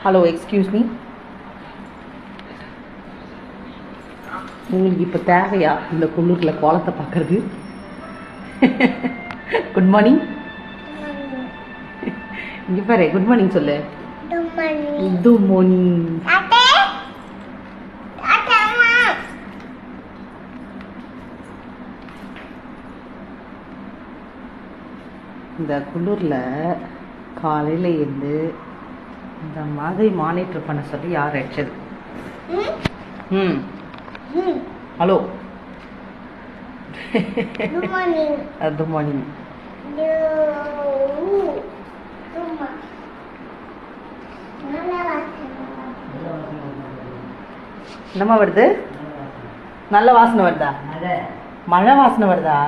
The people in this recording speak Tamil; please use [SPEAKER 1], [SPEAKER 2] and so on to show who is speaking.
[SPEAKER 1] ஹலோ எக்ஸ்கியூஸ் மீ, உங்களுக்கு இப்போ தேவையா இந்த குன்னூரில் கோலத்தை பார்க்கறது? Good morning. இங்கே பாரு, குட் மார்னிங் சொல்லு. Good morning. இந்த குன்னூரில் காலையில் இருந்து இந்த மாதிரி மானிட்டர் பண்ண சொல்லி யார் அடிச்சது? Hello good morning. என்னம்மா வருது? நல்ல வாசனை வருதா? மழை வாசனை வருதா?